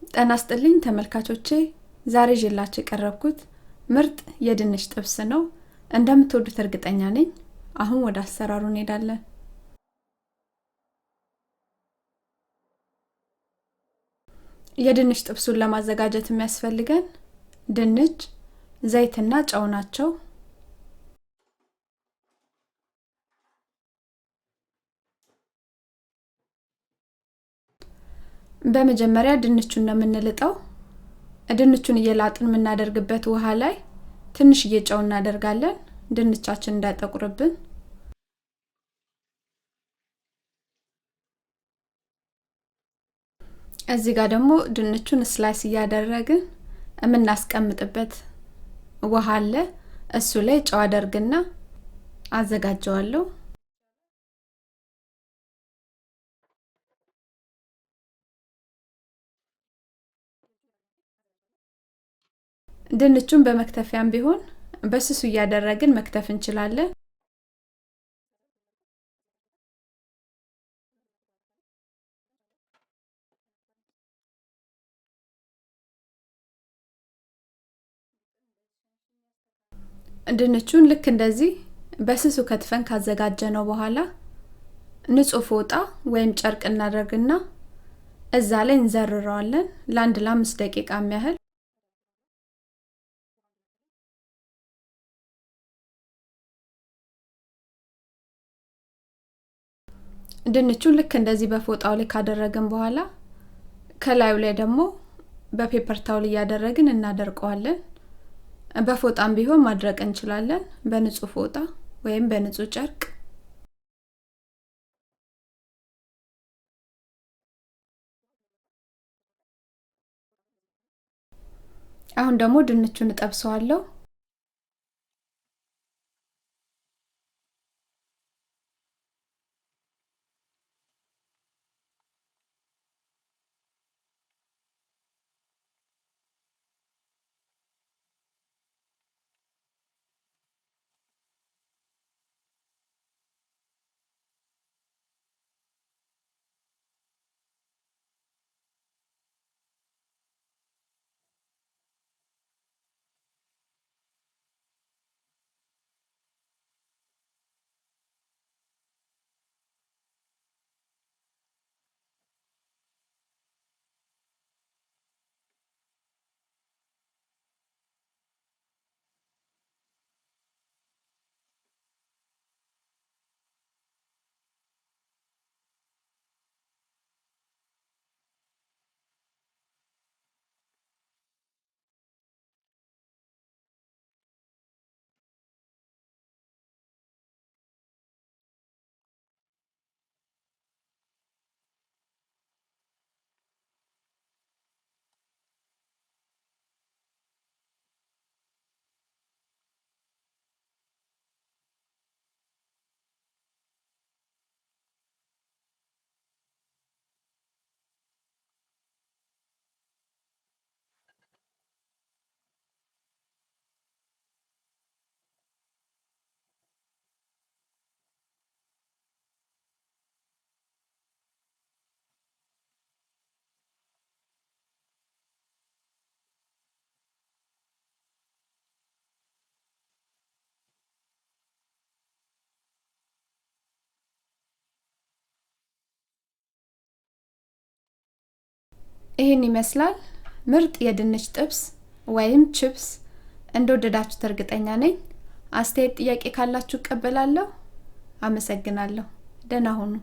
ጤና ይስጥልኝ ተመልካቾቼ ዛሬ ይዤላችሁ የቀረብኩት ምርጥ የድንች ጥብስ ነው። እንደምትወዱት እርግጠኛ ነኝ። አሁን ወደ አሰራሩ እንሄዳለን። የድንች ጥብሱን ለማዘጋጀት የሚያስፈልገን ድንች፣ ዘይትና ጨው ናቸው። በመጀመሪያ ድንቹን ነው የምንልጠው። ድንቹን እየላጥን የምናደርግበት ውሃ ላይ ትንሽ ጨው እናደርጋለን ድንቻችን እንዳይጠቁርብን። እዚህ ጋር ደግሞ ድንቹን ስላይስ እያደረግን የምናስቀምጥበት ውሃ አለ። እሱ ላይ ጨው አደርግና አዘጋጀዋለሁ። ድንቹን በመክተፊያም ቢሆን በስሱ እያደረግን መክተፍ እንችላለን። ድንቹን ልክ እንደዚህ በስሱ ከትፈን ካዘጋጀነው በኋላ ንጹህ ፎጣ ወይም ጨርቅ እናደርግና እዛ ላይ እንዘርረዋለን ለ1-5 ደቂቃ ያህል። ድንቹን ልክ እንደዚህ በፎጣው ላይ ካደረግን በኋላ ከላዩ ላይ ደግሞ በፔፐር ታውል ያደረግን እናደርቀዋለን። በፎጣም ቢሆን ማድረቅ እንችላለን፣ በንጹህ ፎጣ ወይም በንጹህ ጨርቅ። አሁን ደግሞ ድንቹን እጠብሰዋለሁ። ይሄን ይመስላል ምርጥ የድንች ጥብስ ወይም ቺፕስ። እንደወደዳችሁት እርግጠኛ ነኝ። አስተያየት ጥያቄ ካላችሁ እቀበላለሁ። አመሰግናለሁ። ደህና ሁኑ።